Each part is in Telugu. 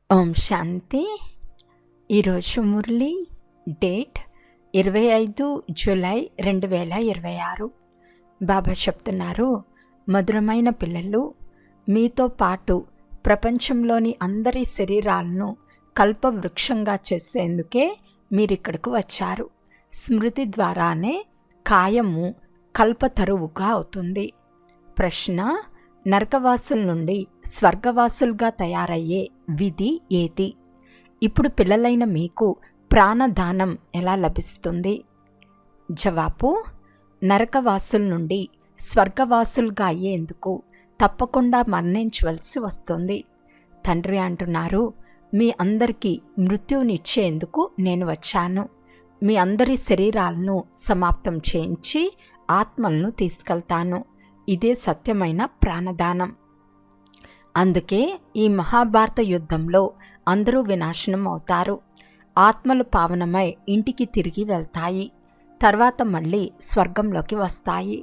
ఓం శాంతి. ఈరోజు మురళి డేట్ 25 జూలై 2026. బాబా చెప్తున్నారు, మధురమైన పిల్లలు, మీతో పాటు ప్రపంచంలోని అందరి శరీరాలను కల్పవృక్షంగా చేసేందుకే మీరిక్కడకు వచ్చారు. స్మృతి ద్వారానే కాయము కల్పతరువుగా అవుతుంది. ప్రశ్న: నరకవాసుల నుండి స్వర్గవాసులుగా తయారయ్యే విధి ఏది? ఇప్పుడు పిల్లలైన మీకు ప్రాణదానం ఎలా లభిస్తుంది? జవాబు: నరకవాసుల నుండి స్వర్గవాసులుగా అయ్యేందుకు తప్పకుండా మరణించవలసి వస్తుంది. తండ్రి అంటున్నారు, మీ అందరికీ మృత్యునిచ్చేందుకు నేను వచ్చాను. మీ అందరి శరీరాలను సమాప్తం చేయించి ఆత్మలను తీసుకెళ్తాను. ఇదే సత్యమైన ప్రాణదానం. అందుకే ఈ మహాభారత యుద్ధంలో అందరూ వినాశనం అవుతారు. ఆత్మలు పావనమై ఇంటికి తిరిగి వెళ్తాయి. తర్వాత మళ్ళీ స్వర్గంలోకి వస్తాయి.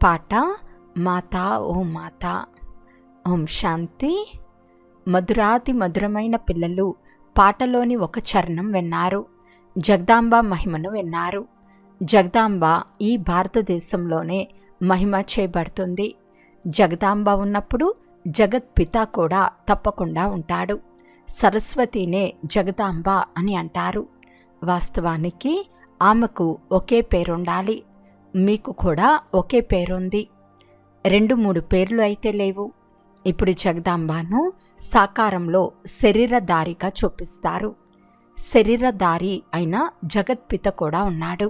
పాట: మాతా ఓ మాతా. ఓం శాంతి. మధురాతి మధురమైన పిల్లలు పాటలోని ఒక చరణం విన్నారు. జగదాంబ మహిమను విన్నారు. జగదాంబ ఈ భారతదేశంలోనే మహిమ చేయబడుతుంది. జగదాంబ ఉన్నప్పుడు జగత్పిత కూడా తప్పకుండా ఉంటాడు. సరస్వతినే జగదాంబ అని అంటారు. వాస్తవానికి ఆమెకు ఒకే పేరుండాలి. మీకు కూడా ఒకే పేరుంది. 2-3 పేర్లు అయితే లేవు. ఇప్పుడు జగదాంబను సాకారంలో శరీరధారిగా చూపిస్తారు. శరీరధారి అయిన జగత్పిత కూడా ఉన్నాడు.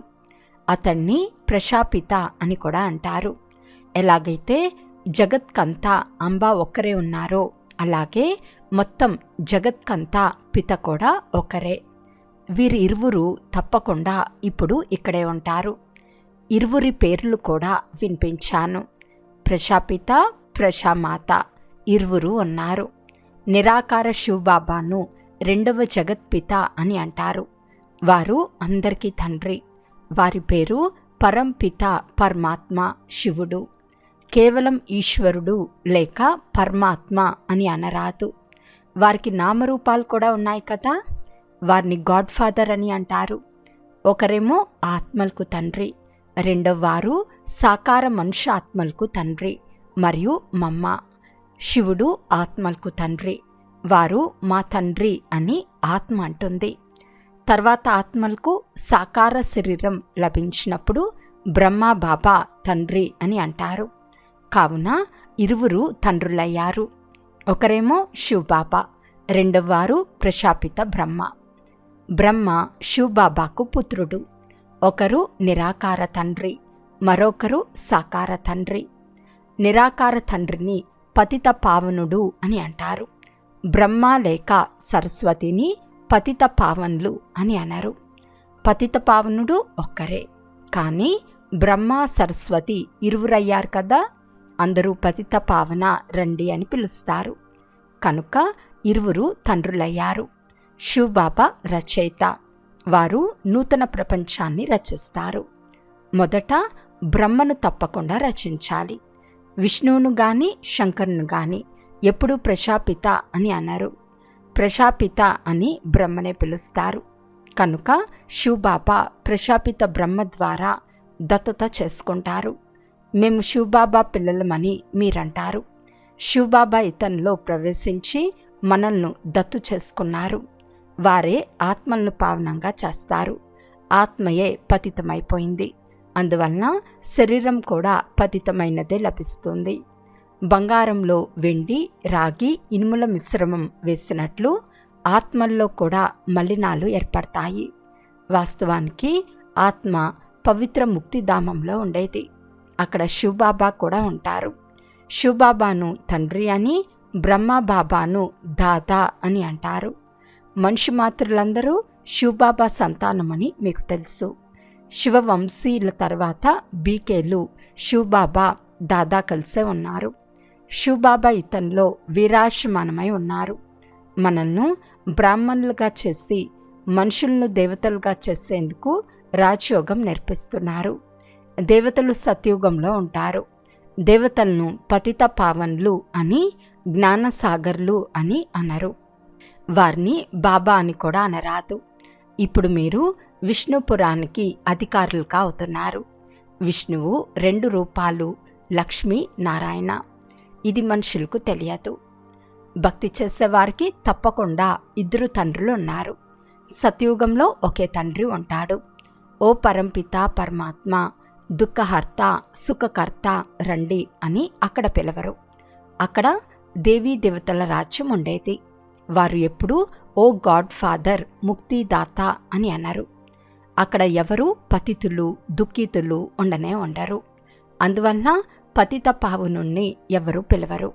అతన్ని ప్రజాపిత అని కూడా అంటారు. ఎలాగైతే జగత్కంతా అంబా ఒక్కరే ఉన్నారో అలాగే మొత్తం జగత్కంతా పిత కూడా ఒకరే. వీరి ఇరువురు తప్పకుండా ఇప్పుడు ఇక్కడే ఉంటారు. ఇరువురి పేర్లు కూడా వినిపించాను. ప్రజాపిత, ప్రజామాత ఇరువురు ఉన్నారు. నిరాకార శివబాబాను 2వ జగత్పిత అని అంటారు. వారు అందరికీ తండ్రి. వారి పేరు పరంపిత పరమాత్మ శివుడు. కేవలం ఈశ్వరుడు లేక పరమాత్మ అని అనరాదు. వారికి నామరూపాలు కూడా ఉన్నాయి కదా. వారిని గాడ్ ఫాదర్ అని అంటారు. ఒకరేమో ఆత్మలకు తండ్రి, రెండవ వారు సాకార మనుష్య ఆత్మలకు తండ్రి మరియు మమ్మ. శివుడు ఆత్మలకు తండ్రి. వారు మా తండ్రి అని ఆత్మ అంటుంది. తర్వాత ఆత్మలకు సాకార శరీరం లభించినప్పుడు బ్రహ్మ బాబా తండ్రి అని అంటారు. కావున ఇరువురు తండ్రులయ్యారు. ఒకరేమో శివబాబా, రెండవ వారు ప్రజాపిత బ్రహ్మ. బ్రహ్మ శివబాబాకు పుత్రుడు. ఒకరు నిరాకార తండ్రి, మరొకరు సాకార తండ్రి. నిరాకార తండ్రిని పతిత పావనుడు అని అంటారు. బ్రహ్మ లేక సరస్వతిని పతిత పావనులు అని అనరు. పతిత పావనుడు ఒక్కరే, కానీ బ్రహ్మ సరస్వతి ఇరువురయ్యారు కదా. అందరూ పతిత పావన రండి అని పిలుస్తారు. కనుక ఇరువురు తండ్రులయ్యారు. శివబాబా రచయిత. వారు నూతన ప్రపంచాన్ని రచిస్తారు. మొదట బ్రహ్మను తప్పకుండా రచించాలి. విష్ణువును గాని శంకరును గాని ఎప్పుడూ ప్రజాపిత అని అనరు. ప్రజాపిత అని బ్రహ్మనే పిలుస్తారు. కనుక శివబాబా ప్రజాపిత బ్రహ్మ ద్వారా దత్తత చేసుకుంటారు. మేము శివబాబా పిల్లలమని మీరంటారు. శివబాబా ఇతనిలో ప్రవేశించి మనల్ని దత్తు చేసుకున్నారు. వారే ఆత్మలను పావనంగా చేస్తారు. ఆత్మయే పతితమైపోయింది. అందువలన శరీరం కూడా పతితమైనదే లభిస్తుంది. బంగారంలో వెండి, రాగి, ఇనుముల మిశ్రమం వేసినట్లు ఆత్మల్లో కూడా మలినాలు ఏర్పడతాయి. వాస్తవానికి ఆత్మ పవిత్ర ముక్తిధామంలో ఉండేది. అక్కడ శివబాబా కూడా ఉంటారు. శివబాబాను తండ్రి అని, బ్రహ్మబాబాను దాదా అని అంటారు. మనిషి మాతృలందరూ శివబాబా సంతానమని మీకు తెలుసు. శివవంశీయుల తర్వాత బీకేలు శివబాబా దాదా కలిసే ఉన్నారు. శివబాబా ఇతనిలో వీరాశమానమై ఉన్నారు. మనల్ని బ్రాహ్మణులుగా చేసి మనుషులను దేవతలుగా చేసేందుకు రాజయోగం నేర్పిస్తున్నారు. దేవతలు సత్యుగంలో ఉంటారు. దేవతలను పతిత పావనులు అని, జ్ఞానసాగర్లు అని అనరు. వారిని బాబా అని కూడా అనరాదు. ఇప్పుడు మీరు విష్ణుపురానికి అధికారులుగా అవుతున్నారు. విష్ణువు 2 రూపాలు, లక్ష్మీ నారాయణ. ఇది మనుషులకు తెలియదు. భక్తి చేసేవారికి తప్పకుండా 2 తండ్రులు ఉన్నారు. సత్యుగంలో ఒకే తండ్రి ఉంటాడు. ఓ పరంపిత పరమాత్మ, దుఃఖహర్త, సుఖకర్త రండి అని అక్కడ పిలవరు. అక్కడ దేవీ దేవతల రాజ్యం ఉండేది. వారు ఎప్పుడూ ఓ గాడ్ ఫాదర్, ముక్తిదాత అని అన్నారు. అక్కడ ఎవరు పతితులు, దుఃఖితులు ఉండరు. అందువల్ల పతిత పావనుణ్ణి ఎవరు పిలవరు.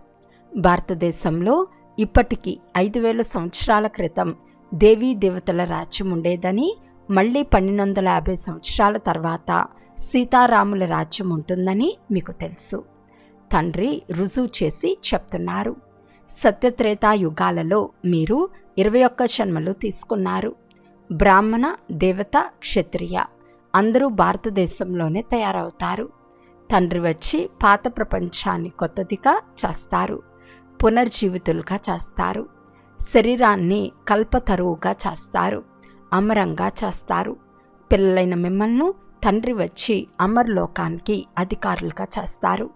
భారతదేశంలో ఇప్పటికి 5000 సంవత్సరాల క్రితం దేవీ దేవతల రాజ్యం ఉండేదని, మళ్ళీ 1250 సంవత్సరాల తర్వాత సీతారాముల రాజ్యం ఉంటుందని మీకు తెలుసు. తండ్రి రుజువు చేసి చెప్తున్నారు. సత్యత్రేతా యుగాలలో మీరు 21 జన్మలు తీసుకున్నారు. బ్రాహ్మణ, దేవత, క్షత్రియ అందరూ భారతదేశంలోనే తయారవుతారు. తండ్రి వచ్చి పాత ప్రపంచాన్ని కొత్తదిగా చేస్తారు, పునర్జీవితులుగా చేస్తారు. శరీరాన్ని కల్పతరువుగా చేస్తారు, అమరంగా చేస్తారు. పిల్లలైన మిమ్మల్ని తండ్రి వచ్చి అమర్లోకానికి అధికారులుగా చేస్తారు.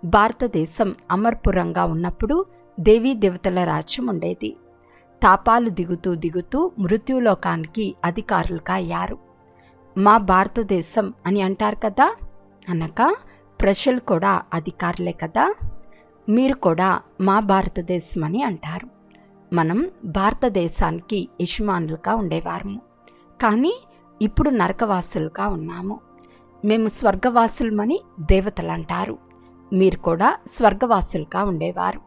భారతదేశం అమర్పురంగా ఉన్నప్పుడు దేవీ దేవతల రాజ్యం ఉండేది. తాపాలు దిగుతూ దిగుతూ మృత్యులోకానికి అధికారులుగా అయ్యారు. మా భారతదేశం అని అంటారు కదా, అనగా ప్రజలు కూడా అధికారులే కదా. మీరు కూడా మా భారతదేశం అని అంటారు. మనం భారతదేశానికి యజమానులుగా ఉండేవారము, కానీ ఇప్పుడు నరకవాసులుగా ఉన్నాము. మేము స్వర్గవాసులమని దేవతలు అంటారు. మీరు కూడా స్వర్గవాసులుగా ఉండేవారు.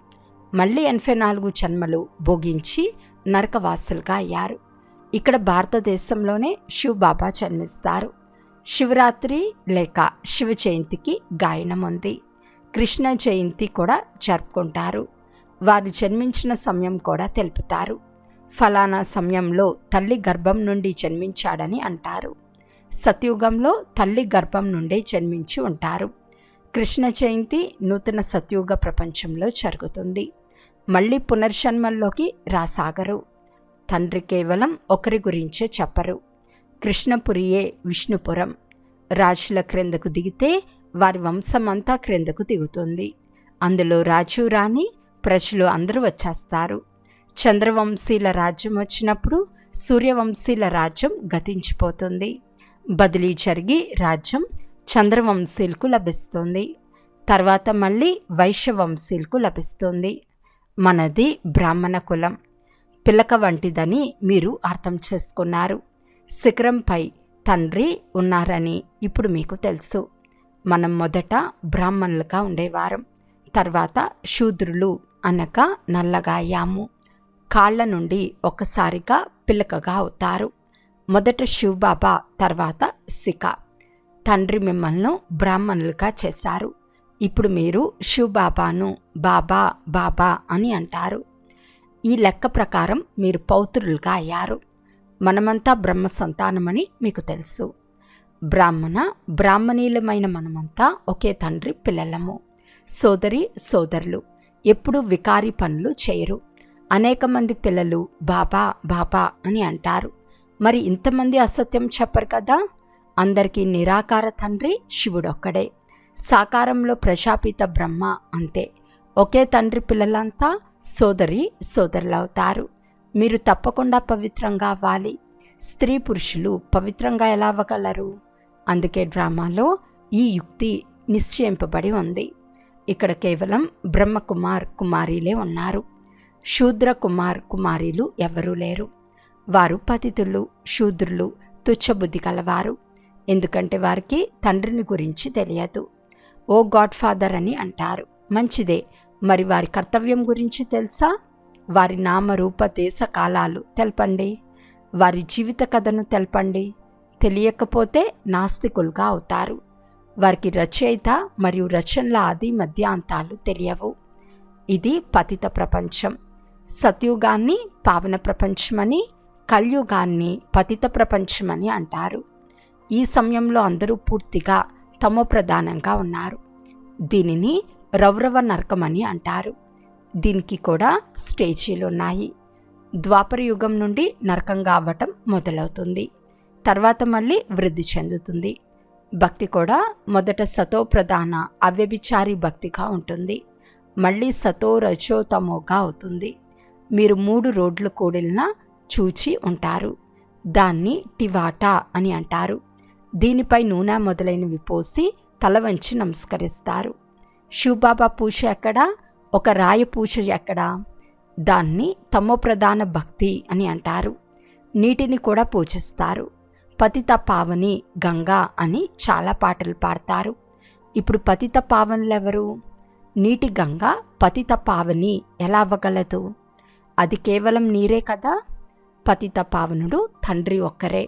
మళ్ళీ 84 జన్మలు భోగించి నరకవాసులుగా అయ్యారు. ఇక్కడ భారతదేశంలోనే శివబాబా జన్మిస్తారు. శివరాత్రి లేక శివ జయంతికి గాయనం ఉంది. కృష్ణ జయంతి కూడా జరుపుకుంటారు. వారు జన్మించిన సమయం కూడా తెలుపుతారు. ఫలానా సమయంలో తల్లి గర్భం నుండి జన్మించాడని అంటారు. సత్యుగంలో తల్లి గర్భం నుండే జన్మించి ఉంటారు. కృష్ణ జయంతి నూతన సత్యుగ ప్రపంచంలో జరుగుతుంది. మళ్ళీ పునర్జన్మల్లోకి రాసాగరు. తండ్రి కేవలం ఒకరి గురించే చెప్పరు. కృష్ణపురియే విష్ణుపురం. రాజుల క్రిందకు దిగితే వారి వంశమంతా క్రిందకు దిగుతుంది. అందులో రాజు రాణి ప్రజలు అందరూ వచ్చేస్తారు. చంద్రవంశీల రాజ్యం వచ్చినప్పుడు సూర్యవంశీల రాజ్యం గతించిపోతుంది. బదిలీ జరిగి రాజ్యం చంద్రవంశీలకు లభిస్తుంది. తర్వాత మళ్ళీ వైశ్యవంశీలకు లభిస్తుంది. మనది బ్రాహ్మణ కులం. పిలక వంటిదని మీరు అర్థం చేసుకున్నారు. శిఖరంపై తండ్రి ఉన్నారని ఇప్పుడు మీకు తెలుసు. మనం మొదట బ్రాహ్మణులుగా ఉండేవారం. తర్వాత శూద్రులు అనగా నల్లగా అయ్యాము. కాళ్ల నుండి ఒక్కసారిగా పిలకగా అవుతారు. మొదట శివబాబా, తర్వాత శిఖ. తండ్రి మిమ్మల్ని బ్రాహ్మణులుగా చేశారు. ఇప్పుడు మీరు శివబాబాను బాబా బాబా అని అంటారు. ఈ లెక్క ప్రకారం మీరు పౌత్రులుగా అయ్యారు. మనమంతా బ్రహ్మ సంతానమని మీకు తెలుసు. బ్రాహ్మణీలమైన మనమంతా ఒకే తండ్రి పిల్లలము. సోదరి సోదరులు ఎప్పుడూ వికారి పనులు చేయరు. అనేక మంది పిల్లలు బాబా బాబా అని అంటారు. మరి ఇంతమంది అసత్యం చెప్పరు కదా. అందరికీ నిరాకార తండ్రి శివుడొక్కడే. సాకారంలో ప్రజాపిత బ్రహ్మ అంతే. ఒకే తండ్రి పిల్లలంతా సోదరి సోదరులవుతారు. మీరు తప్పకుండా పవిత్రంగా అవ్వాలి. స్త్రీ పురుషులు పవిత్రంగా ఎలా అవ్వగలరు? అందుకే డ్రామాలో ఈ యుక్తి నిశ్చయింపబడి ఉంది. ఇక్కడ కేవలం బ్రహ్మకుమార్ కుమారీలే ఉన్నారు. శూద్ర కుమార్ కుమారీలు ఎవరూ లేరు. వారు పతితులు, శూద్రులు, తుచ్చబుద్ధి కలవారు. ఎందుకంటే వారికి తండ్రిని గురించి తెలియదు. ఓ గాడ్ ఫాదర్ అని అంటారు. మంచిదే. మరి వారి కర్తవ్యం గురించి తెలుసా? వారి నామరూప దేశ కాలాలు తెలపండి. వారి జీవిత కథను తెలపండి. తెలియకపోతే నాస్తికులుగా అవుతారు. వారికి రచయిత మరియు రచనల ఆది మధ్యాంతాలు తెలియవు. ఇది పతిత ప్రపంచం. సత్యుగాన్ని పావన ప్రపంచమని, కల్యుగాన్ని పతిత ప్రపంచమని అంటారు. ఈ సమయంలో అందరూ పూర్తిగా తమో ప్రధానంగా ఉన్నారు. దీనిని రౌరవ నరకమని అంటారు. దీనికి కూడా స్టేజీలు ఉన్నాయి. ద్వాపర యుగం నుండి నరకంగా అవ్వటం మొదలవుతుంది. తర్వాత మళ్ళీ వృద్ధి చెందుతుంది. భక్తి కూడా మొదట సతో ప్రధాన అవ్యభిచారి భక్తిగా ఉంటుంది. మళ్ళీ సతో రజో తమోగా అవుతుంది. మీరు 3 రోడ్లు కూడిన చూచి ఉంటారు. దాన్ని టివాటా అని అంటారు. దీనిపై నూనె మొదలైనవి పోసి తల వంచి నమస్కరిస్తారు. శివబాబా పూజ ఎక్కడా? ఒక రాయి పూజ ఎక్కడా? దాన్ని తమో ప్రధాన భక్తి అని అంటారు. నీటిని కూడా పూజిస్తారు. పతిత పావని గంగా అని చాలా పాటలు పాడతారు. ఇప్పుడు పతిత పావనులెవరు? నీటి గంగ పతిత పావని ఎలా అవ్వగలదు? అది కేవలం నీరే కదా. పతిత పావనుడు తండ్రి ఒక్కరే.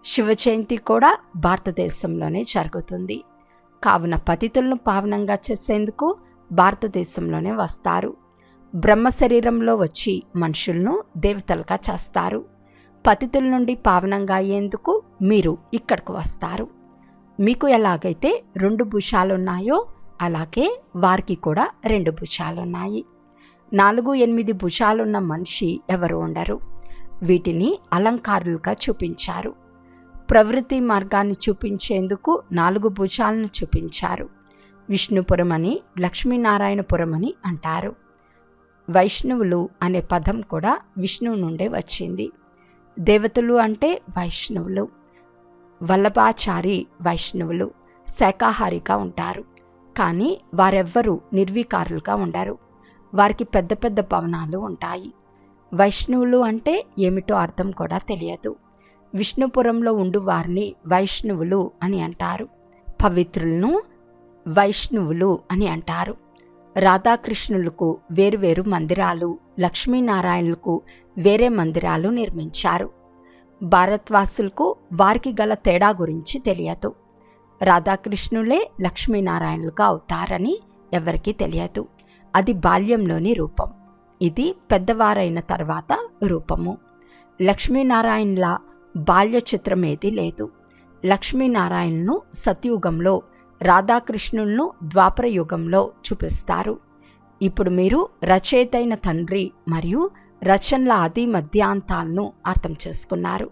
శివ జయంతి కూడా భారతదేశంలోనే జరుగుతుంది. కావున పతితులను పావనంగా చేసేందుకు భారతదేశంలోనే వస్తారు. బ్రహ్మ శరీరంలో వచ్చి మనుషులను దేవతలుగా చేస్తారు. పతితుల నుండి పావనంగా అయ్యేందుకు మీరు ఇక్కడికి వస్తారు. మీకు ఎలాగైతే 2 భుజాలున్నాయో అలాగే వారికి కూడా 2 భుజాలున్నాయి. 4-8 భుజాలున్న మనిషి ఎవరు ఉండరు. వీటిని అలంకారులుగా చూపించారు. ప్రవృత్తి మార్గాన్ని చూపించేందుకు 4 భుజాలను చూపించారు. విష్ణుపురం అని, లక్ష్మీనారాయణపురం అని అంటారు. వైష్ణవులు అనే పదం కూడా విష్ణువు నుండే వచ్చింది. దేవతలు అంటే వైష్ణవులు. వల్లభాచారి వైష్ణవులు శాకాహారిగా ఉంటారు. కానీ వారెవ్వరూ నిర్వికారులుగా ఉండరు. వారికి పెద్ద పెద్ద భవనాలు ఉంటాయి. వైష్ణవులు అంటే ఏమిటో అర్థం కూడా తెలియదు. విష్ణుపురంలో ఉండు వారిని వైష్ణవులు అని అంటారు. పవిత్రులను వైష్ణవులు అని అంటారు. రాధాకృష్ణులకు వేరువేరు మందిరాలు, లక్ష్మీనారాయణులకు వేరే మందిరాలు నిర్మించారు. భారత్వాసులకు వారికి గల తేడా గురించి తెలియదు. రాధాకృష్ణులే లక్ష్మీనారాయణులుగా అవుతారని ఎవరికీ తెలియదు. అది బాల్యంలోని రూపం. ఇది పెద్దవారైన తర్వాత రూపము. లక్ష్మీనారాయణుల బాల్య చిత్రమేది లేదు. లక్ష్మీనారాయణను సత్యుగంలో, రాధాకృష్ణులను ద్వాపర యుగంలో చూపిస్తారు. ఇప్పుడు మీరు రచయితైన తండ్రి మరియు రచనల ఆది మధ్యాంతాలను అర్థం చేసుకున్నారు.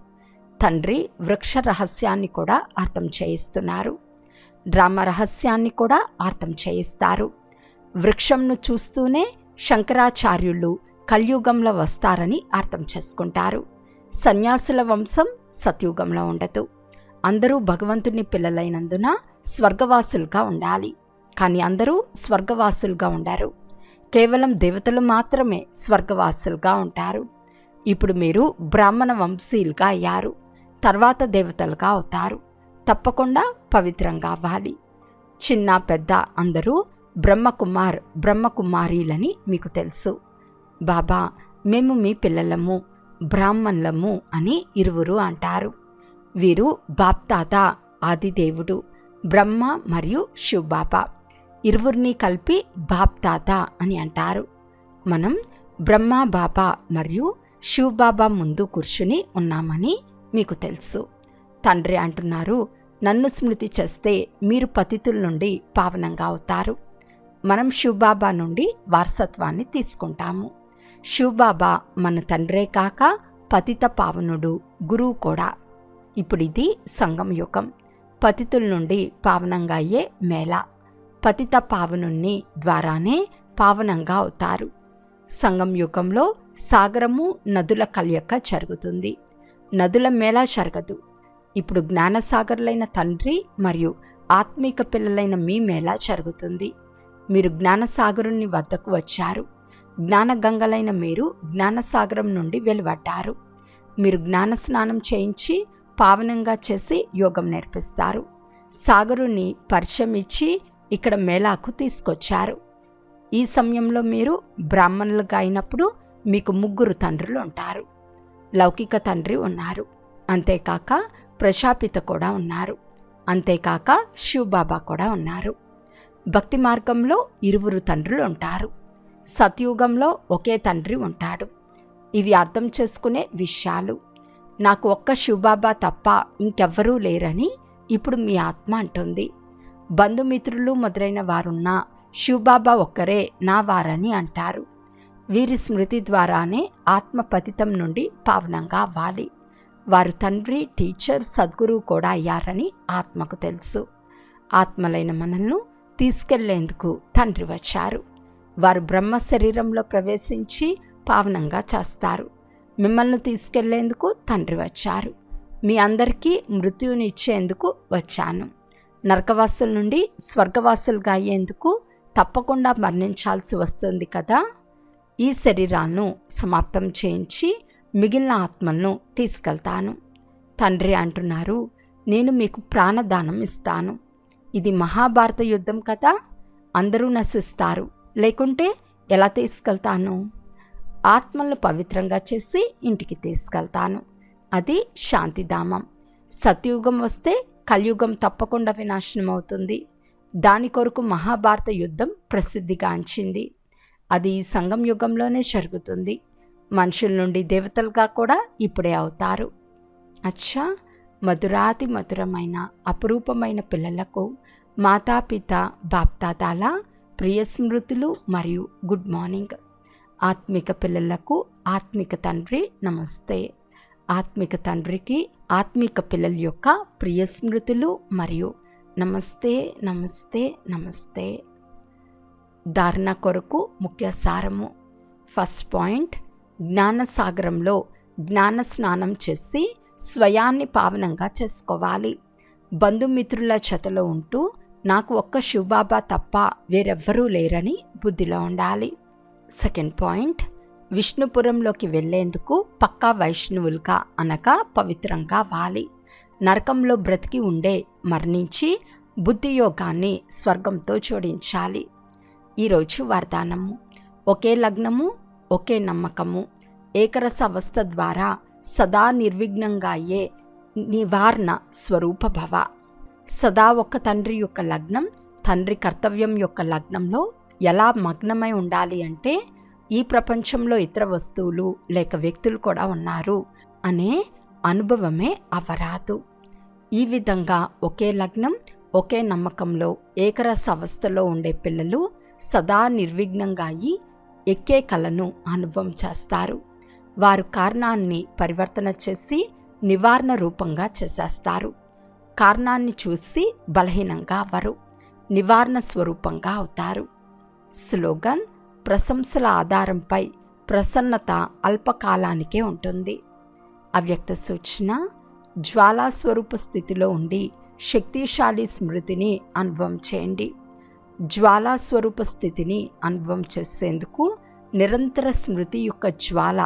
తండ్రి వృక్ష రహస్యాన్ని కూడా అర్థం చేయిస్తున్నారు. డ్రామా రహస్యాన్ని కూడా అర్థం చేయిస్తారు. వృక్షంను చూస్తూనే శంకరాచార్యులు కలియుగంలో వస్తారని అర్థం చేసుకుంటారు. సన్యాసుల వంశం సత్యుగంలో ఉండదు. అందరూ భగవంతుని పిల్లలైనందున స్వర్గవాసులుగా ఉండాలి. కానీ అందరూ స్వర్గవాసులుగా ఉండరు. కేవలం దేవతలు మాత్రమే స్వర్గవాసులుగా ఉంటారు. ఇప్పుడు మీరు బ్రాహ్మణ వంశీయులుగా అయ్యారు. తర్వాత దేవతలుగా అవుతారు. తప్పకుండా పవిత్రంగా అవ్వాలి. చిన్న పెద్ద అందరూ బ్రహ్మకుమారీలని మీకు తెలుసు. బాబా, మేము మీ పిల్లలము, బ్రాహ్మణులము అని ఇరువురు అంటారు. వీరు బాప్దాద ఆదిదేవుడు బ్రహ్మ మరియు శివబాబా ఇరువురిని కలిపి బాప్దాద అని అంటారు. మనం బ్రహ్మ బాబా మరియు శివబాబా ముందు కూర్చుని ఉన్నామని మీకు తెలుసు. తండ్రి అంటున్నారు, నన్ను స్మృతి చేస్తే మీరు పతితుల నుండి పావనంగా అవుతారు. మనం శివబాబా నుండి వారసత్వాన్ని తీసుకుంటాము. శివబాబా మన తండ్రే కాక పతిత పావనుడు, గురువు కూడా. ఇప్పుడు ఇది సంగం యుగం. పతితుల నుండి పావనంగా అయ్యే మేళ. పతిత పావనుని ద్వారానే పావనంగా అవుతారు. సంగం యుగంలో సాగరము, నదుల కలయిక జరుగుతుంది. నదుల మేళ జరగదు. ఇప్పుడు జ్ఞానసాగరులైన తండ్రి మరియు ఆత్మీక పిల్లలైన మీ మేళ జరుగుతుంది. మీరు జ్ఞానసాగరుని వద్దకు వచ్చారు. జ్ఞానగంగలైన మీరు జ్ఞానసాగరం నుండి వెలువడ్డారు. మీరు జ్ఞాన స్నానం చేయించి పావనంగా చేసి యోగం నేర్పిస్తారు. సాగరుని పరిచయం ఇచ్చి ఇక్కడ మేళాకు తీసుకొచ్చారు. ఈ సమయంలో మీరు బ్రాహ్మణులుగా అయినప్పుడు మీకు 3 తండ్రులు ఉంటారు. లౌకిక తండ్రి ఉన్నారు. అంతేకాక ప్రజాపిత కూడా ఉన్నారు. అంతేకాక శివబాబా కూడా ఉన్నారు. భక్తి మార్గంలో 2 తండ్రులు ఉంటారు. సత్యుగంలో ఒకే తండ్రి ఉంటాడు. ఇవి అర్థం చేసుకునే విషయాలు. నాకు ఒక్క శివబాబా తప్ప ఇంకెవ్వరూ లేరని ఇప్పుడు మీ ఆత్మ అంటుంది. బంధుమిత్రులు మొదలైన వారున్నా శివబాబా ఒక్కరే నా వారని అంటారు. వీరి స్మృతి ద్వారానే ఆత్మ పతితం నుండి పావనంగా అవ్వాలి. వారు తండ్రి, టీచర్, సద్గురువు కూడా అయ్యారని ఆత్మకు తెలుసు. ఆత్మలైన మనల్ని తీసుకెళ్లేందుకు తండ్రి వచ్చారు. వారు బ్రహ్మ శరీరంలో ప్రవేశించి పావనంగా చేస్తారు. మిమ్మల్ని తీసుకెళ్లేందుకు తండ్రి వచ్చారు. మీ అందరికీ మృత్యువుని ఇచ్చేందుకు వచ్చాను. నరకవాసుల నుండి స్వర్గవాసులుగా అయ్యేందుకు తప్పకుండా మరణించాల్సి వస్తుంది కదా. ఈ శరీరాలను సమాప్తం చేయించి మిగిలిన ఆత్మలను తీసుకెళ్తాను. తండ్రి అంటున్నారు, నేను మీకు ప్రాణదానం ఇస్తాను. ఇది మహాభారత యుద్ధం కదా. అందరూ నశిస్తారు, లేకుంటే ఎలా తీసుకెళ్తాను? ఆత్మలను పవిత్రంగా చేసి ఇంటికి తీసుకెళ్తాను. అది శాంతిధామం. సత్యుగం వస్తే కలియుగం తప్పకుండా వినాశనం అవుతుంది. దాని కొరకు మహాభారత యుద్ధం ప్రసిద్ధిగాంచింది. అది ఈ సంగం యుగంలోనే జరుగుతుంది. మనుషుల నుండి దేవతలుగా కూడా ఇప్పుడే అవుతారు. అచ్చా, మధురాతి మధురమైన అపురూపమైన పిల్లలకు మాతాపిత బాప్దాదాల ప్రియ స్మృతులు మరియు గుడ్ మార్నింగ్. ఆత్మిక పిల్లలకు ఆత్మిక తండ్రి నమస్తే. ఆత్మిక తండ్రికి ఆత్మిక పిల్లల యొక్క ప్రియ స్మృతులు మరియు నమస్తే నమస్తే నమస్తే. ధారణ కొరకు ముఖ్య సారము. ఫస్ట్ పాయింట్, జ్ఞానసాగరంలో జ్ఞాన స్నానం చేసి స్వయాన్ని పావనంగా చేసుకోవాలి. బంధుమిత్రుల జతలో ఉంటూ నాకు ఒక్క శివబాబా తప్ప వేరెవ్వరూ లేరని బుద్ధిలో ఉండాలి. సెకండ్ పాయింట్, విష్ణుపురంలోకి వెళ్లేందుకు పక్కా వైష్ణవులుగా అనగా పవిత్రంగా వాలి. నరకంలో బ్రతికి ఉండే మరణించి బుద్ధి యోగాన్ని స్వర్గంతో జోడించాలి. ఈరోజు వరదానము. ఒకే లగ్నము, ఒకే నమ్మకము, ఏకరస అవస్థ ద్వారా సదా నిర్విఘ్నంగా అయ్యే నివారణ స్వరూప భవ. సదా ఒక్క తండ్రి యొక్క లగ్నం, తండ్రి కర్తవ్యం యొక్క లగ్నంలో ఎలా మగ్నమై ఉండాలి అంటే, ఈ ప్రపంచంలో ఇతర వస్తువులు లేక వ్యక్తులు కూడా ఉన్నారు అనే అనుభవమే అవ్వరాదు. ఈ విధంగా ఒకే లగ్నం, ఒకే నమ్మకంలో ఏకరస అవస్థలో ఉండే పిల్లలు సదా నిర్విఘ్నంగా అయి ఎక్కే కళను అనుభవం చేస్తారు. వారు కారణాన్ని పరివర్తన చేసి నివారణ రూపంగా చేసేస్తారు. కారణాన్ని చూసి బలహీనంగా అవ్వరు, నివారణ స్వరూపంగా అవుతారు. స్లోగన్: ప్రశంసల ఆధారంపై ప్రసన్నత అల్పకాలానికే ఉంటుంది. అవ్యక్త సూచన: జ్వాలా స్వరూప స్థితిలో ఉండి శక్తిశాలి స్మృతిని అనుభవం చేయండి. జ్వాలా స్వరూప స్థితిని అనుభవం చేసేందుకు నిరంతర స్మృతి యొక్క జ్వాల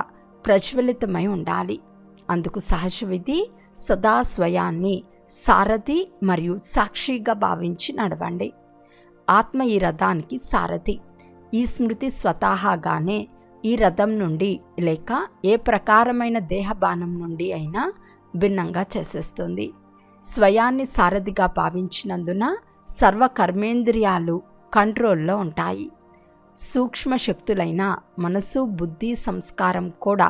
ప్రజ్వలితమై ఉండాలి. అందుకు సహజ విధి సదా స్వయాన్ని సారథి మరియు సాక్షిగా భావించి నడవండి. ఆత్మ ఈ రథానికి సారథి. ఈ స్మృతి స్వతహాగానే ఈ రథం నుండి లేక ఏ ప్రకారమైన దేహబాణం నుండి అయినా భిన్నంగా చేసేస్తుంది. స్వయాన్ని సారథిగా భావించినందున సర్వ కర్మేంద్రియాలు కంట్రోల్లో ఉంటాయి. సూక్ష్మ శక్తులైన మనసు, బుద్ధి, సంస్కారం కూడా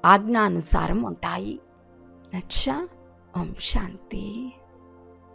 ఆజ్ఞానుసారం ఉంటాయి. అచ్చా, ఓం శాంతి.